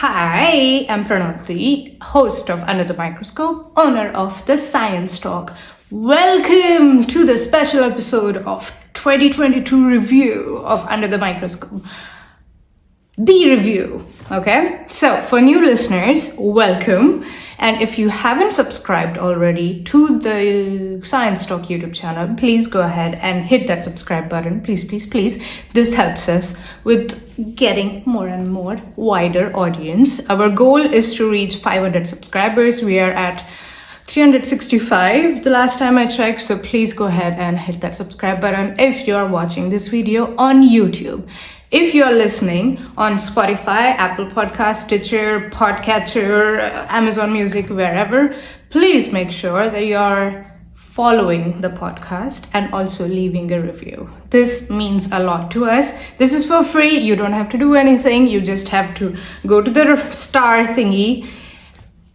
Hi, I'm Pranoti, host of Under the Microscope, owner of the Science Talk. Welcome to the special episode of 2022 review of Under the Microscope. The review, okay? So, for new listeners, welcome. And if you haven't subscribed already to the Science Talk YouTube channel, please go ahead and hit that subscribe button. Please, please, please. This helps us with getting more and more wider audience. Our goal is to reach 500 subscribers. We are at 365 the last time I checked, so please go ahead and hit that subscribe button if you are watching this video on YouTube. If you're listening on Spotify, Apple Podcast, Stitcher, Podcatcher, Amazon Music, wherever, please make sure that you're following the podcast and also leaving a review. This means a lot to us. This is for free. You don't have to do anything. You just have to go to the star thingy,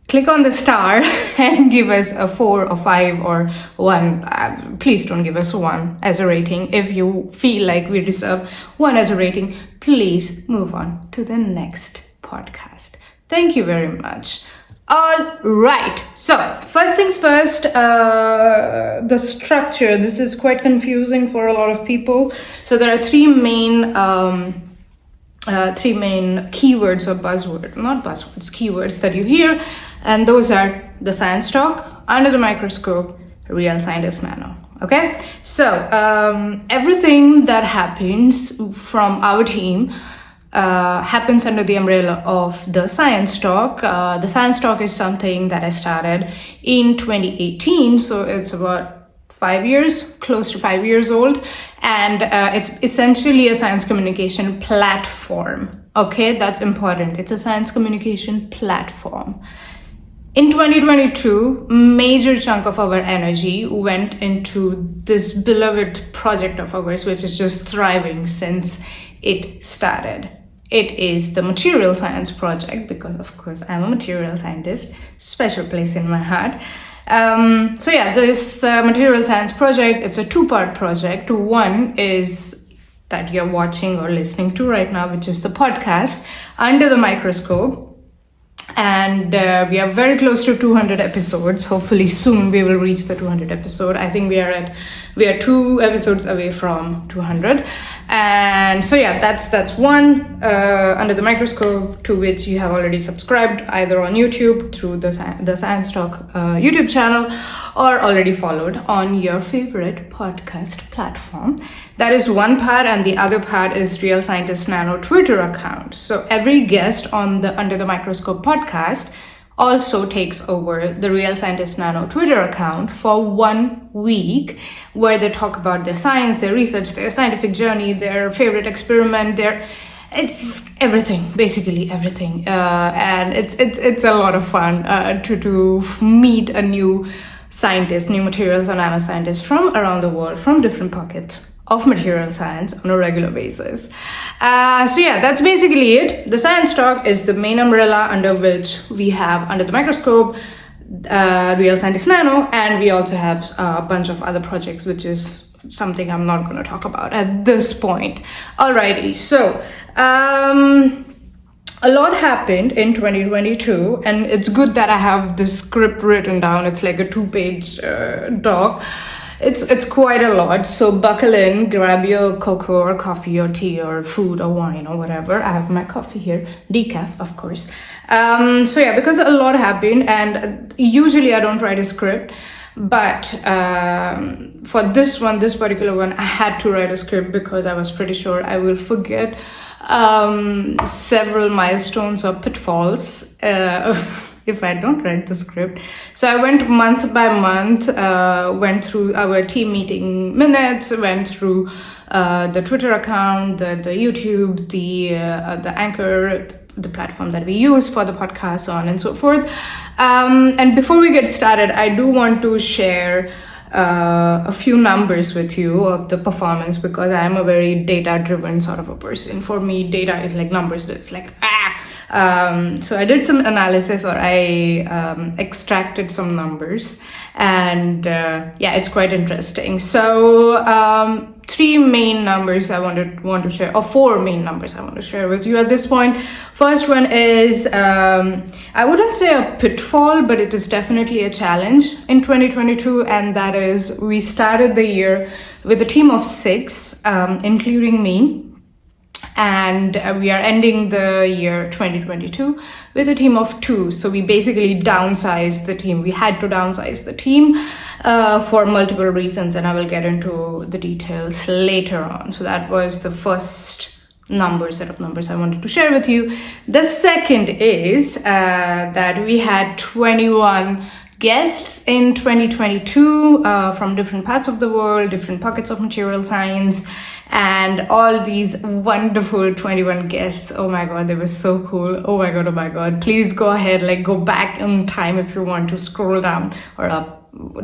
click on the star and give us a 4 or 5 or 1. Please don't give us 1 as a rating. If you feel like we deserve 1 as a rating, please move on to the next podcast. Thank you very much. All right. So first things first, the structure. This is quite confusing for a lot of people. So there are three main keywords or keywords that you hear, and those are the Science Talk, Under the Microscope, Real Scientist Nano. Okay, so everything that happens from our team happens under the umbrella of the Science Talk. The Science Talk is something that I started in 2018, so it's about 5 years, close to 5 years old, and it's essentially a science communication platform. Okay, that's important. It's a science communication platform. In 2022, major chunk of our energy went into this beloved project of ours, which is just thriving since it started. It is the material science project, because of course I'm a material scientist, special place in my heart. So yeah, this material science project, it's a 2-part project. One is that you're watching or listening to right now, which is the podcast Under the Microscope. And we are very close to 200 episodes. Hopefully soon we will reach the 200 episode. I think we are 2 episodes away from 200. And so yeah, that's one, Under the Microscope, to which you have already subscribed either on YouTube through the Science Talk YouTube channel, or already followed on your favorite podcast platform. That is one part, and the other part is Real Scientist Nano Twitter account. So every guest on the Under the Microscope podcast also takes over the Real Scientist Nano Twitter account for 1 week, where they talk about their science, their research, their scientific journey, their favorite experiment, it's everything, basically everything. And it's a lot of fun to meet a new scientist, new materials and nanoscientists from around the world, from different pockets of material science on a regular basis. So yeah, that's basically it. The Science Talk is the main umbrella under which we have Under the Microscope, Real Scientist Nano, and we also have a bunch of other projects, which is something I'm not going to talk about at this point. Alrighty, so a lot happened in 2022, and it's good that I have this script written down. It's like a 2-page doc. It's quite a lot, so buckle in, grab your cocoa or coffee or tea or food or wine or whatever. I have my coffee here, decaf, of course. So yeah, because a lot happened, and usually I don't write a script, but for this particular one, I had to write a script because I was pretty sure I will forget several milestones or pitfalls if I don't write the script. So I went month by month, went through our team meeting minutes, went through the Twitter account, the YouTube, the Anchor, the platform that we use for the podcast, so on and so forth. And before we get started, I do want to share a few numbers with you of the performance, because I'm a very data driven sort of a person. For me, data is like numbers. It's like So I did some analysis, or I extracted some numbers, and it's quite interesting. So three main numbers I want to share, or four main numbers I want to share with you at this point. First one is, I wouldn't say a pitfall, but it is definitely a challenge in 2022, and that is, we started the year with a team of 6, including me. And we are ending the year 2022 with a team of 2. So we basically downsized the team. We had to downsize the team for multiple reasons, and I will get into the details later on. So that was the first set of numbers I wanted to share with you. The second is that we had 21 guests in 2022 from different parts of the world, different pockets of material science, and all these wonderful 21 guests. Oh my god, they were so cool. Oh my god. Please go ahead, go back in time if you want to, scroll down or up,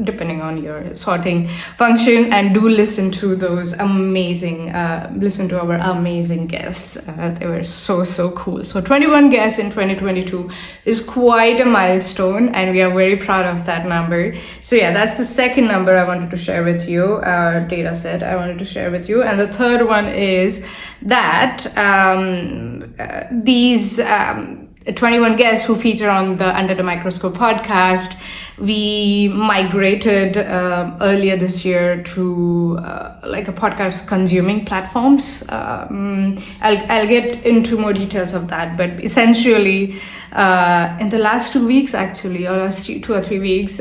depending on your sorting function, and do listen to those amazing listen to our amazing guests. They were so cool. So 21 guests in 2022 is quite a milestone, and we are very proud of that number. So that's the second number I wanted to share with you, data set I wanted to share with you. And the third one is that these 21 guests who feature on the Under the Microscope podcast, we migrated earlier this year to a podcast consuming platforms. I'll get into more details of that, but essentially in the last 2 weeks, actually, or last 2 or 3 weeks,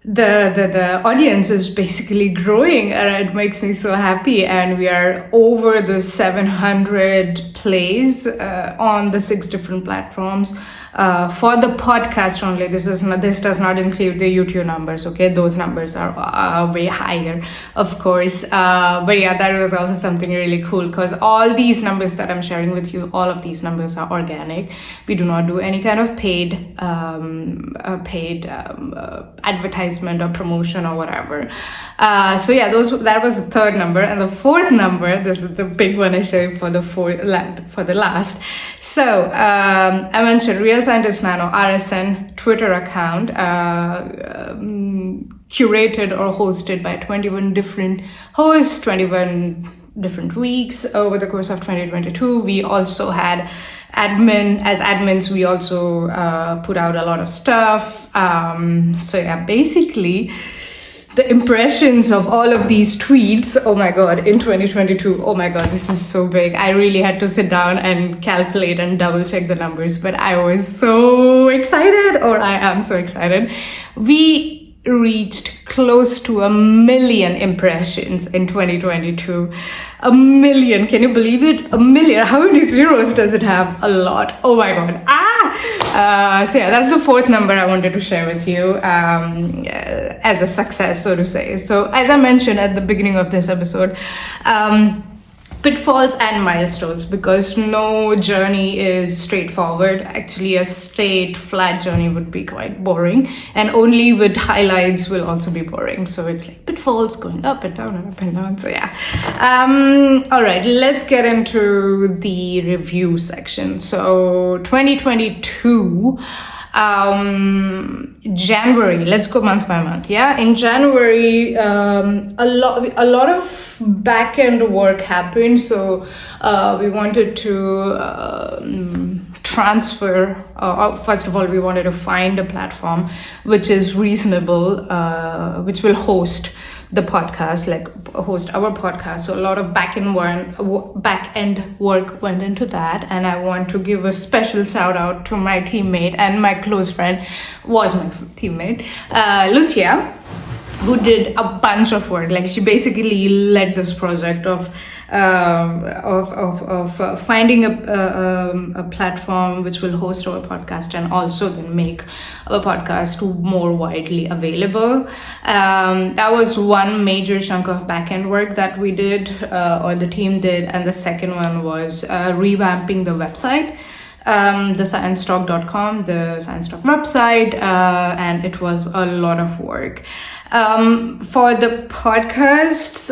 the audience is basically growing, and it makes me so happy. And we are over the 700 plays on the 6 different platforms for the podcast only. This does not include the YouTube numbers. Okay, those numbers are way higher, of course. But that was also something really cool, because all these numbers that I'm sharing with you, all of these numbers are organic. We do not do any kind of paid advertisement or promotion or whatever. That was the third number. And the fourth number, this is the big one I showed for the last. So I mentioned Real Scientist Nano, RSN Twitter account, curated or hosted by 21 different hosts, 21 different weeks over the course of 2022. We also had admins, we also put out a lot of stuff. Basically the impressions of all of these tweets, oh my god, in 2022, oh my god, this is so big. I really had to sit down and calculate and double check the numbers, but I was so excited, or I am so excited. We reached close to 1 million impressions in 2022. 1 million, can you believe it? 1 million. How many zeros does it have? A lot. Oh my god. That's the fourth number I wanted to share with you as a success, so to say. So as I mentioned at the beginning of this episode, pitfalls and milestones, because no journey is straightforward. Actually, a straight flat journey would be quite boring, and only with highlights will also be boring. So it's like pitfalls going up and down and up and down. So all right, let's get into the review section. So 2022, January, let's go month by month. In January, a lot of back-end work happened. So we wanted to transfer, first of all, we wanted to find a platform which is reasonable, which will host the podcast, host our podcast. So a lot of back-end work went into that, and I want to give a special shout out to my teammate and my close friend, was my teammate, Lucia, who did a bunch of work. She basically led this project of finding a platform which will host our podcast, and also then make our podcast more widely available. That was one major chunk of back-end work that we did, or the team did, and the second one was revamping the website. thesciencetalk.com, the Science Talk website, and it was a lot of work. For the podcasts,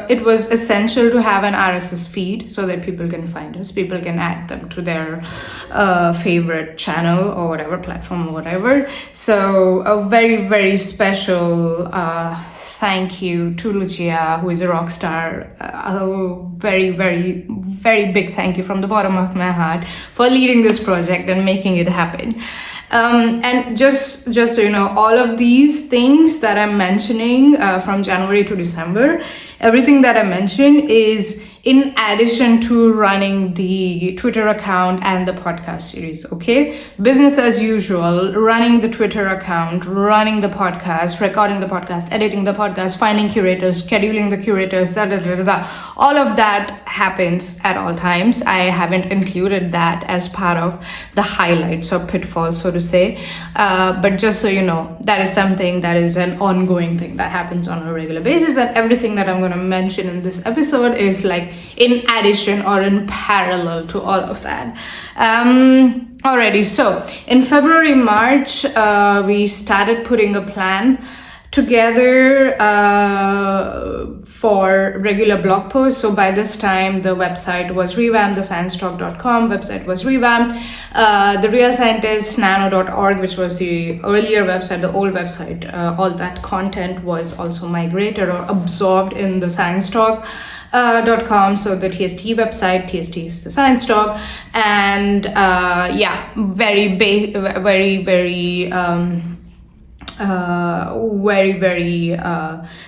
it was essential to have an RSS feed so that people can find us. People can add them to their favorite channel or whatever platform or whatever. So a very, very special thank you to Lucia, who is a rock star. A very, very, very big thank you from the bottom of my heart for leading this project and making it happen. And just so you know, all of these things that I'm mentioning from January to December, everything that I mentioned is in addition to running the Twitter account and the podcast series, okay? Business as usual, running the Twitter account, running the podcast, recording the podcast, editing the podcast, finding curators, scheduling the curators, all of that happens at all times. I haven't included that as part of the highlights or pitfalls, so to say. But just so you know, that is something that is an ongoing thing that happens on a regular basis, that everything that I'm going to mention in this episode is like in addition or in parallel to all of that. Alrighty, so in February, March, we started putting a plan together for regular blog posts. So by this time, the website was revamped, the sciencetalk.com website was revamped. The realscientistnano.org, which was the earlier website, the old website, all that content was also migrated or absorbed in the sciencetalk.com. So the TST website, TST is the Science Talk, and very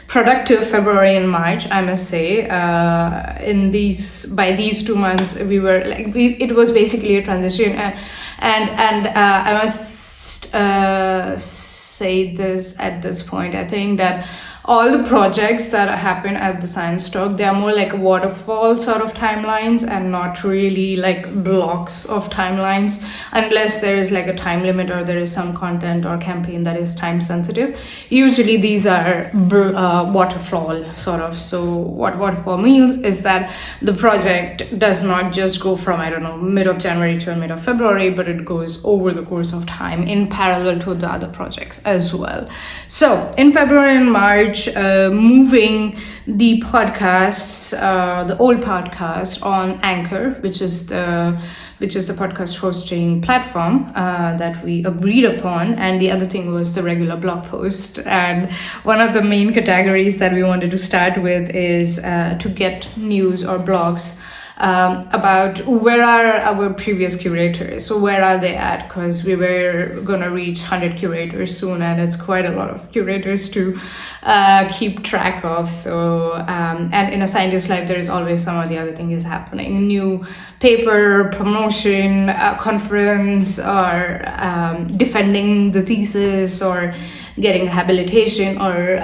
productive February and March, I must say. By these 2 months, we were like, it was basically a transition, and I must say this at this point. I think that all the projects that happen at the Science Talk, they are more like waterfall sort of timelines and not really like blocks of timelines, unless there is like a time limit or there is some content or campaign that is time sensitive. Usually these are waterfall sort of. So what waterfall means is that the project does not just go from, I don't know, mid of January to mid of February, but it goes over the course of time in parallel to the other projects as well. So in February and March, moving the podcasts, the old podcast on Anchor, which is the podcast hosting platform that we agreed upon, and the other thing was the regular blog post. And one of the main categories that we wanted to start with is to get news or blogs about where are our previous curators, so where are they at, because we were gonna reach 100 curators soon, and it's quite a lot of curators to keep track of. So and in a scientist's life, there is always some or the other thing is happening, new paper, promotion, conference, or defending the thesis, or getting habilitation, or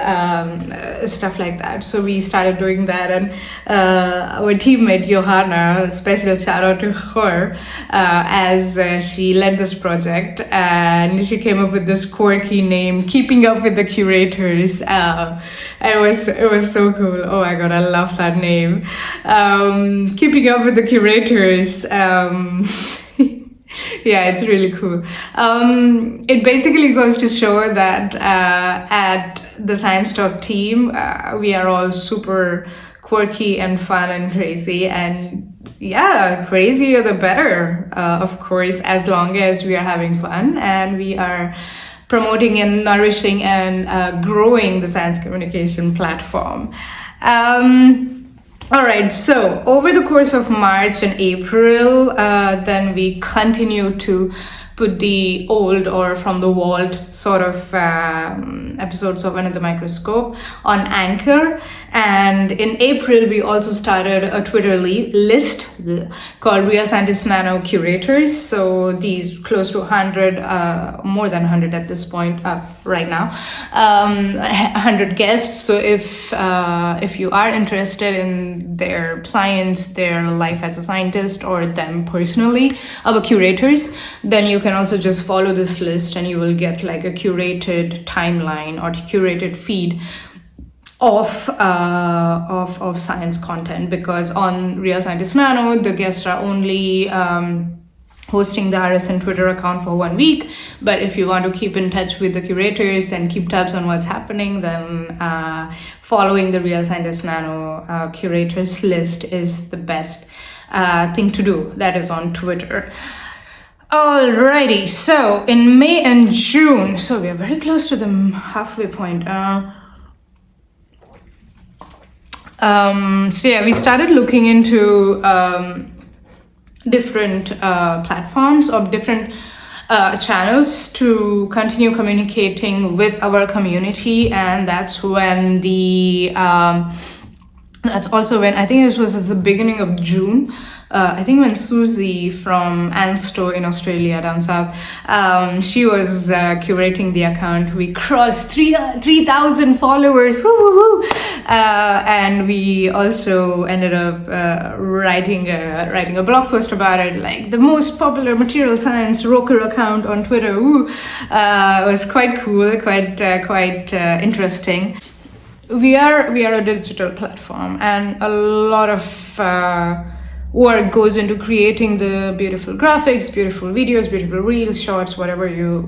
stuff like that. So we started doing that, and our teammate Johanna, special shout out to her, as she led this project, and she came up with this quirky name, Keeping Up with the Curators. It was so cool. Oh my god, I love that name. Keeping Up with the Curators. Yeah, it's really cool. It basically goes to show that at the Science Talk team, we are all super quirky and fun and crazy. And yeah, crazier the better, of course, as long as we are having fun and we are promoting and nourishing and growing the science communication platform. All right, so over the course of March and April, then we continue to put the old or from the vault sort of episodes of Under the Microscope on Anchor. And in April, we also started a Twitter list called Real Scientist Nano Curators. So these close to 100, more than 100 at this point right now, 100 guests. So if you are interested in their science, their life as a scientist, or them personally, our curators, then you can also just follow this list and you will get like a curated timeline or curated feed of science content, because on Real Scientist Nano the guests are only hosting the RSN Twitter account for 1 week. But if you want to keep in touch with the curators and keep tabs on what's happening, then following the Real Scientist Nano curators list is the best thing to do. That is on Twitter. Alrighty, so in May and June, so we are very close to the halfway point. So yeah, we started looking into different platforms or different channels to continue communicating with our community, and that's when that's also when I think it was the beginning of June. I think when Susie from Ansto in Australia down south, she was curating the account. We crossed 3,000 followers, woo, woo, woo. And we also ended up writing a blog post about it, like the most popular material science rocker account on Twitter. Woo. It was quite cool, quite interesting. We are a digital platform, and a lot of work goes into creating the beautiful graphics, beautiful videos, beautiful reels, shorts, whatever you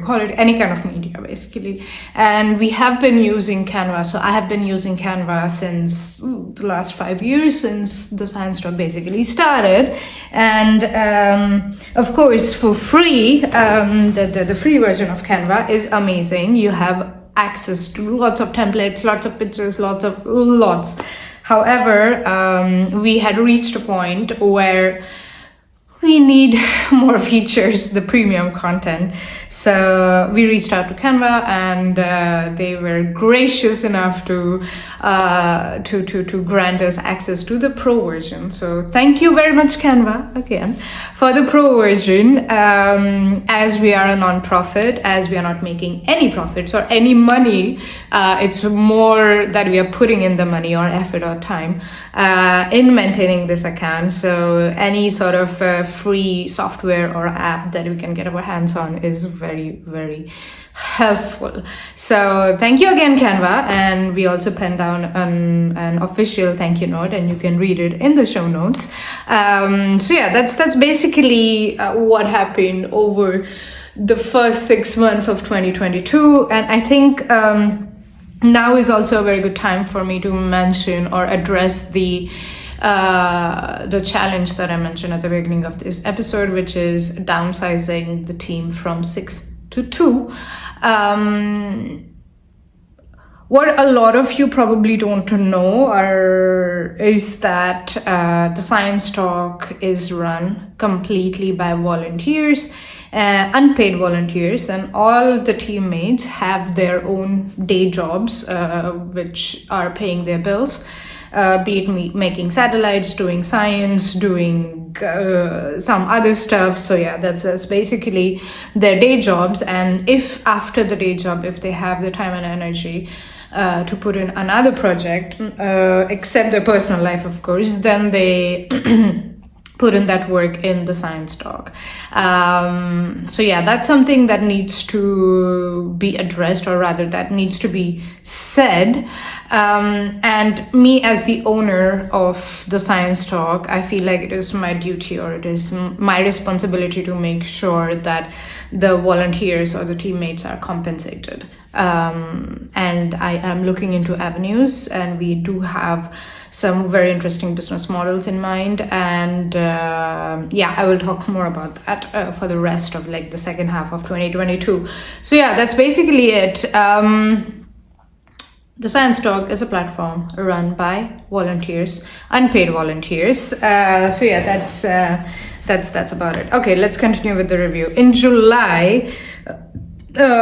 call it, any kind of media basically. And we have been using Canva. So I have been using Canva since the last 5 years, since the Science Talk basically started. And of course, for free, the free version of Canva is amazing. You have access to lots of templates, lots of pictures, lots. However, we had reached a point where we need more features, the premium content. So we reached out to Canva, and they were gracious enough to grant us access to the pro version. So thank you very much, Canva, again, for the pro version. As we are a non-profit, as we are not making any profits or any money, it's more that we are putting in the money or effort or time in maintaining this account. So any sort of free software or app that we can get our hands on is very, very helpful. So thank you again, Canva. And we also penned down an official thank you note, and you can read it in the show notes. So yeah, that's basically what happened over the first 6 months of 2022. And I think now is also a very good time for me to mention or address the challenge that I mentioned at the beginning of this episode, which is downsizing the team from 6 to 2. What a lot of you probably don't know is that the Science Talk is run completely by volunteers, unpaid volunteers, and all the teammates have their own day jobs which are paying their bills. Be it making satellites, doing science, doing some other stuff. So yeah, that's basically their day jobs. And if after the day job, if they have the time and energy to put in another project, except their personal life, of course, then they put in that work in the Science Talk. So yeah, that's something that needs to be addressed, or rather that needs to be said. And me as the owner of the Science Talk, I feel like it is my duty, or it is my responsibility to make sure that the volunteers or the teammates are compensated. And I am looking into avenues, and we do have some very interesting business models in mind. And yeah, I will talk more about that for the rest of like the second half of 2022. So yeah, that's basically it. The Science Talk is a platform run by volunteers, unpaid volunteers. So yeah, that's about it. Okay, let's continue with the review. In July,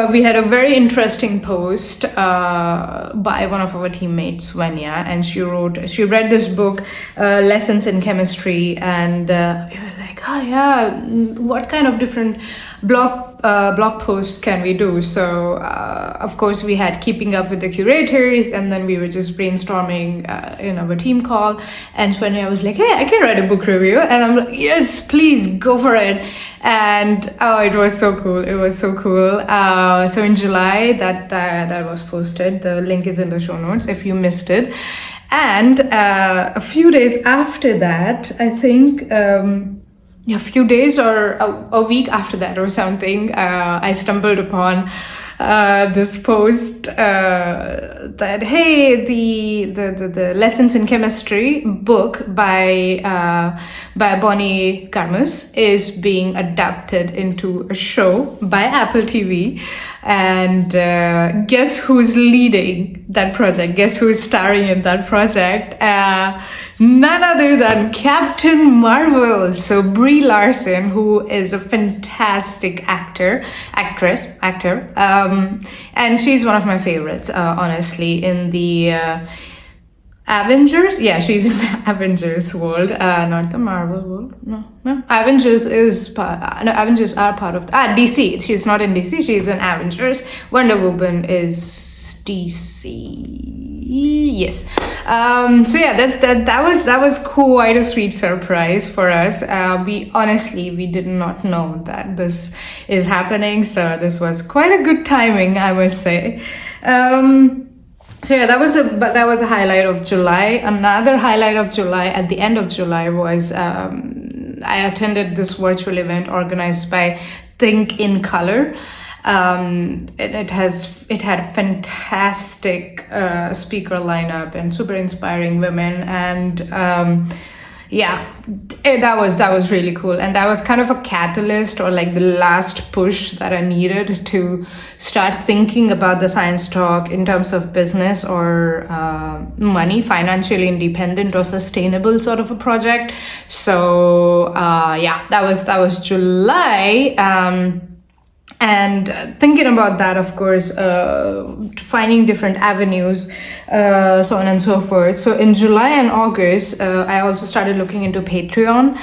we had a very interesting post by one of our teammates, Svenya, and she read this book, Lessons in Chemistry, and we were like, oh yeah, what kind of different blog posts can we do? So of course we had keeping up with the curators, and then we were just brainstorming in our team call, and Svenya was like, hey, I can write a book review, and I'm like, yes, please go for it. And oh, it was so cool. So in July that was posted. The link is in the show notes if you missed it. And a few days after that, I think a few days or a week after that or something, I stumbled upon this post that, hey, the Lessons in Chemistry book by Bonnie Garmus is being adapted into a show by Apple TV. And guess who's leading that project? Guess who's starring in that project? None other than Captain Marvel. So Brie Larson, who is a fantastic actor, and she's one of my favorites, honestly, in the Avengers. Yeah, she's in the Avengers world, not the Marvel world. No. Avengers are part of DC. She's not in DC. She's in Avengers. Wonder Woman is DC. Yes. So yeah, that was quite a sweet surprise for us. We did not know that this is happening. So this was quite a good timing, I must say. So yeah, that was a highlight of July. Another highlight of July, at the end of July, was I attended this virtual event organized by Think in Color. It had fantastic speaker lineup and super inspiring women, and that was really cool. And that was kind of a catalyst, or like the last push that I needed to start thinking about the Science Talk in terms of business or money, financially independent or sustainable sort of a project. So that was July. And thinking about that, of course, finding different avenues, so on and so forth. So in July and August, I also started looking into Patreon.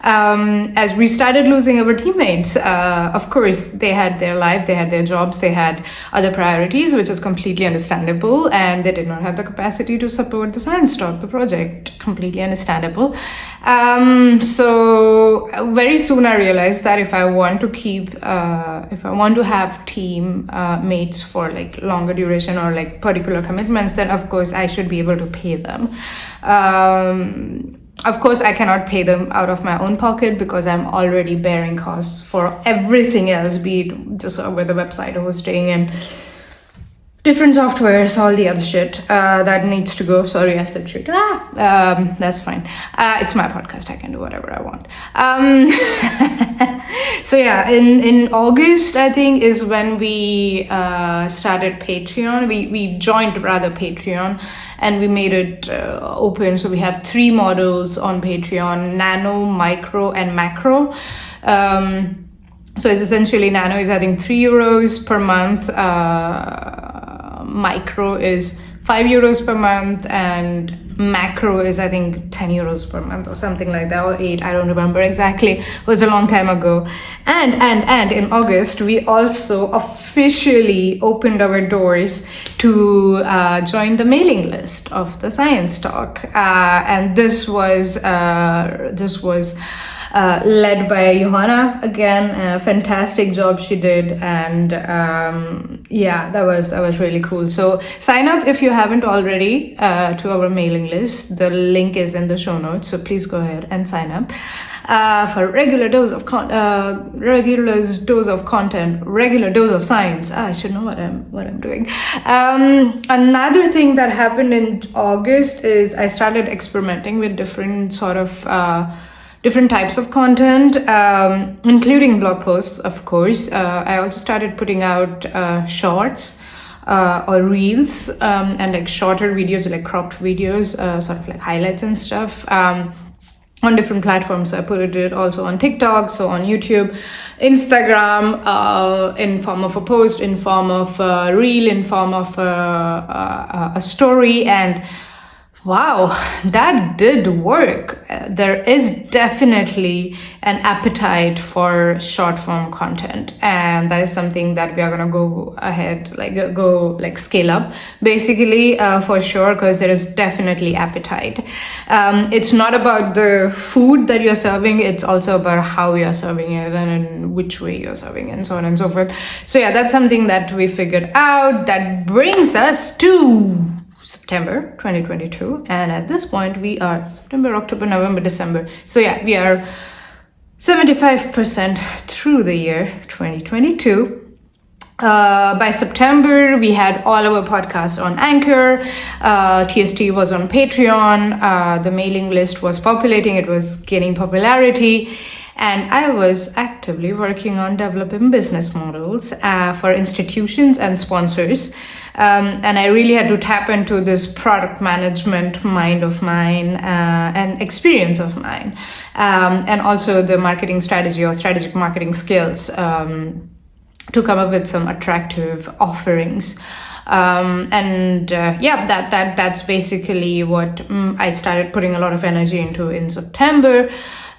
As we started losing our teammates, of course, they had their life, they had their jobs, they had other priorities, which is completely understandable, and they did not have the capacity to support the Science Talk, the project. Completely understandable. So very soon I realized that if I want to have team mates for like longer duration or like particular commitments, then of course I should be able to pay them. Of course, I cannot pay them out of my own pocket because I'm already bearing costs for everything else, be it just with the website hosting and different softwares, all the other shit that needs to go. Sorry, I said shit. That's fine. It's my podcast. I can do whatever I want. So yeah, in August, I think, is when we started Patreon. We joined rather Patreon, and we made it open. So we have 3 models on Patreon: Nano, Micro, and Macro. So it's essentially, Nano is I think €3 per month. Micro is €5 per month, and Macro is I think €10 per month or something like that, or 8, I don't remember exactly. It was a long time ago. And in August we also officially opened our doors to join the mailing list of the Science Talk, and this was led by Johanna again. A fantastic job she did, and that was really cool. So sign up if you haven't already to our mailing list. The link is in the show notes, so please go ahead and sign up for regular dose of content, regular dose of science. I should know what I'm doing. Another thing that happened in August is I started experimenting with different types of content, including blog posts, of course. I also started putting out shorts or reels, and like shorter videos, like cropped videos, sort of like highlights and stuff, on different platforms. So I put it also on TikTok, so on YouTube, Instagram, in form of a post, in form of a reel, in form of a story, and wow, that did work. There is definitely an appetite for short form content, and that is something that we are gonna go ahead, scale up, basically, for sure, because there is definitely appetite. It's not about the food that you're serving, it's also about how you're serving it and in which way you're serving it, and so on and so forth. So yeah, that's something that we figured out. That brings us to September 2022, and at this point we are September, October, November, December. So yeah, we are 75% through the year 2022. By September, we had all our podcasts on Anchor. TST was on Patreon. The mailing list was populating. It was gaining popularity. And I was actively working on developing business models for institutions and sponsors. And I really had to tap into this product management mind of mine and experience of mine. And also the marketing strategy or strategic marketing skills to come up with some attractive offerings. That's basically what I started putting a lot of energy into in September.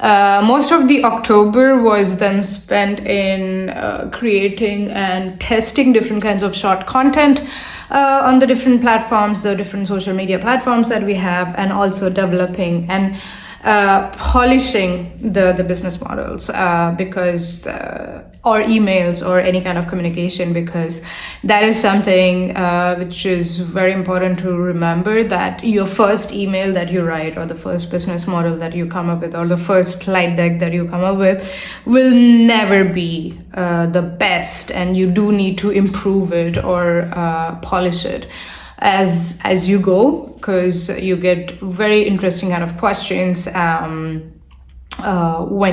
Most of the October was then spent in creating and testing different kinds of short content on the different platforms, the different social media platforms that we have, and also developing and polishing the business models or emails or any kind of communication, because that is something which is very important to remember, that your first email that you write or the first business model that you come up with or the first slide deck that you come up with will never be the best, and you do need to improve it or polish it as you go, because you get very interesting kind of questions when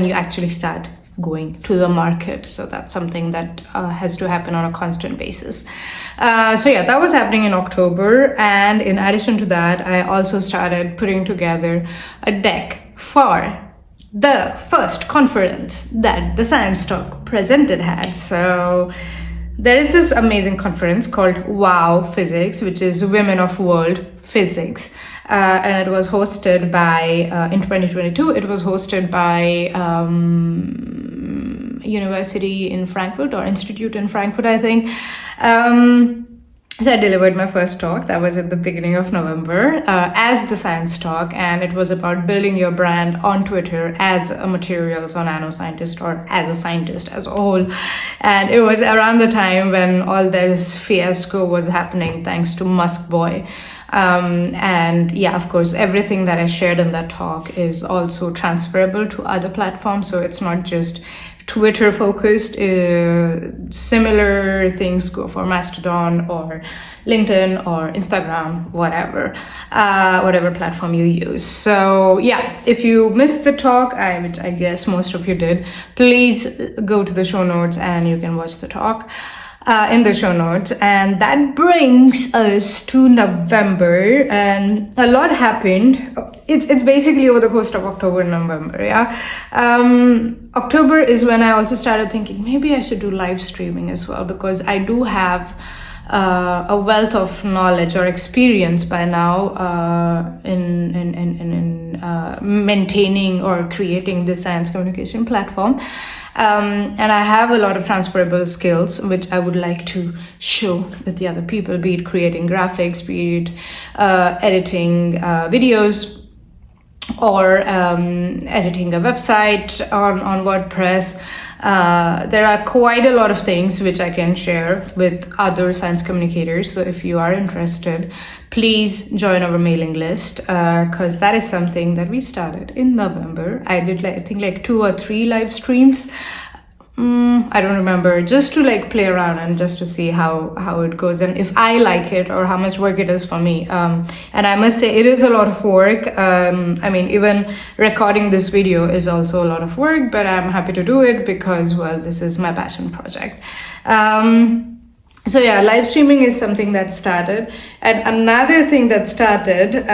you actually start going to the market. So that's something that has to happen on a constant basis. That was happening in October. And in addition to that, I also started putting together a deck for the first conference that the Science Talk presented had. So there is this amazing conference called WOW Physics, which is Women of World Physics. And it was hosted by, in 2022, it was hosted by University in Frankfurt or Institute in Frankfurt, I think. So I delivered my first talk. That was at the beginning of November as the Science Talk, and it was about building your brand on Twitter as a materials or nanoscientist or as a scientist as a whole. And it was around the time when all this fiasco was happening thanks to Musk Boy. Of course, everything that I shared in that talk is also transferable to other platforms. So it's not just Twitter focused. Similar things go for Mastodon or LinkedIn or Instagram, whatever platform you use. So if you missed the talk, which I guess most of you did, please go to the show notes and you can watch the talk in the show notes. And that brings us to November, and a lot happened. It's basically over the course of October and November. October is when I also started thinking maybe I should do live streaming as well, because I do have a wealth of knowledge or experience by now in maintaining or creating the science communication platform. And I have a lot of transferable skills which I would like to show with the other people, be it creating graphics, be it editing videos, or editing a website on WordPress. There are quite a lot of things which I can share with other science communicators. So if you are interested, please join our mailing list, because that is something that we started in November. I did I think 2 or 3 live streams. I don't remember, just to play around and just to see how it goes and if I like it or how much work it is for me. And I must say it is a lot of work. Even recording this video is also a lot of work, but I'm happy to do it because, well, this is my passion project. Live streaming is something that started. And another thing that started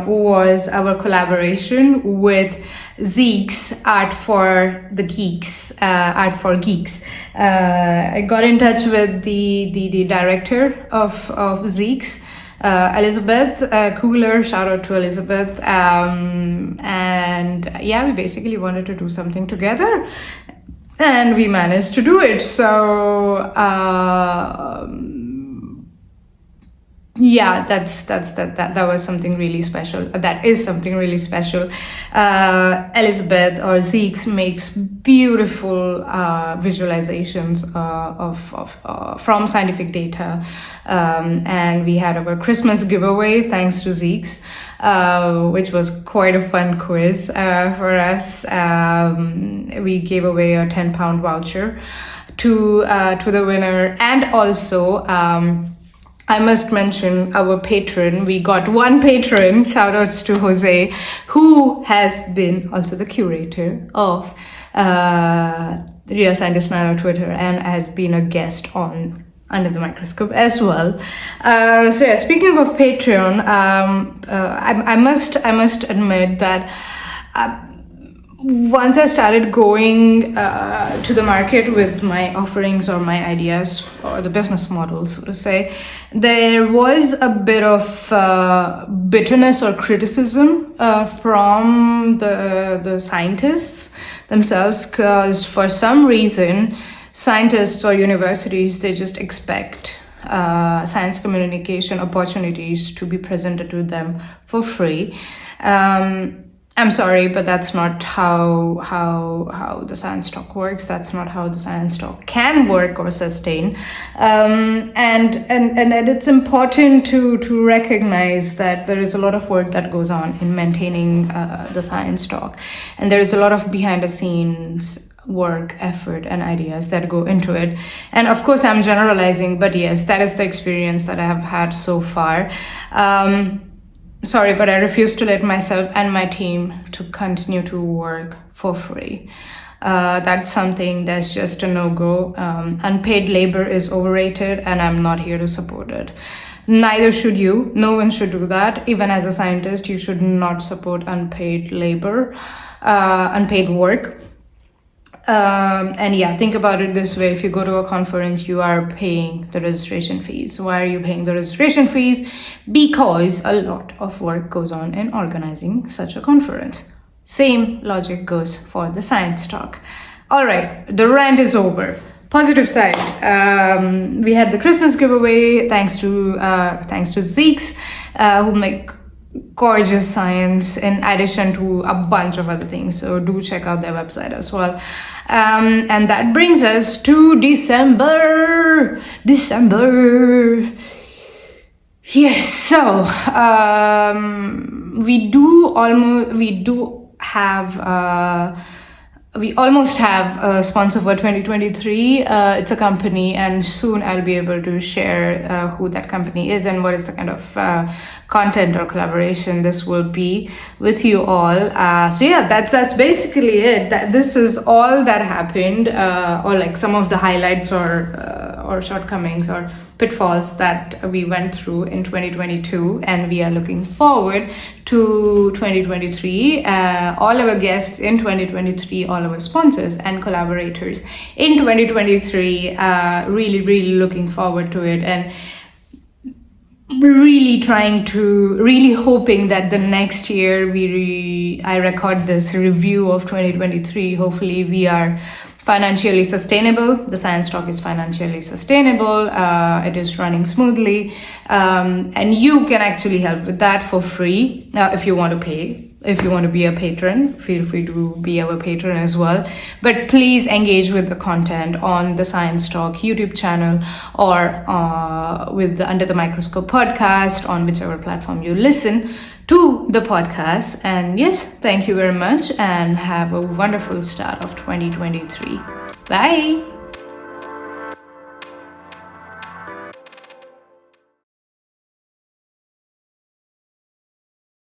was our collaboration with Zeke's Art for the Geeks, Art for Geeks. I got in touch with the director of Zeke's, Elizabeth Cooler. Shout out to Elizabeth. We basically wanted to do something together. And we managed to do it. So yeah, that was something really special. That is something really special. Elizabeth or Zeeks makes beautiful visualizations from scientific data, and we had our Christmas giveaway thanks to Zeeks, which was quite a fun quiz for us. We gave away a £10 voucher to the winner, and also I must mention our patron. We got one patron, shout outs to Jose, who has been also the curator of Real Scientist Nano Twitter and has been a guest on Under the Microscope as well. So yeah, speaking of Patreon, I must admit that once I started going to the market with my offerings or my ideas or the business model, so to say, there was a bit of bitterness or criticism from the scientists themselves, because for some reason, scientists or universities, they just expect science communication opportunities to be presented to them for free. I'm sorry, but that's not how the science talk works. That's not how the science talk can work or sustain. And it's important to recognize that there is a lot of work that goes on in maintaining the science talk, and there is a lot of behind the scenes work, effort, and ideas that go into it. And of course, I'm generalizing, but yes, that is the experience that I have had so far. Sorry, but I refuse to let myself and my team to continue to work for free. That's something that's just a no-go. Unpaid labor is overrated, and I'm not here to support it. Neither should you. No one should do that. Even as a scientist, you should not support unpaid labor, unpaid work. And yeah, think about it this way. If you go to a conference, you are paying the registration fees. Why are you paying the registration fees? Because a lot of work goes on in organizing such a conference. Same logic goes for the science talk. All right, the rant is over. Positive side, we had the Christmas giveaway thanks to Zeeks, who make gorgeous science in addition to a bunch of other things, so do check out their website as well. And that brings us to December. Yes, so we almost have a sponsor for 2023. It's a company, and soon I'll be able to share who that company is and what is the kind of content or collaboration this will be with you all. So yeah, that's basically it. This is all that happened, or like some of the highlights or shortcomings or pitfalls that we went through in 2022, and we are looking forward to 2023. All our guests in 2023, all our sponsors and collaborators in 2023, really looking forward to it, and really hoping that the next year I record this review of 2023. Hopefully we are financially sustainable. The science talk is financially sustainable. It is running smoothly, and you can actually help with that for free. If you want to pay, if you want to be a patron, feel free to be our patron as well. But please engage with the content on the Science Talk YouTube channel, or with the Under the Microscope podcast on whichever platform you listen to the podcast. And yes, thank you very much, and have a wonderful start of 2023. Bye.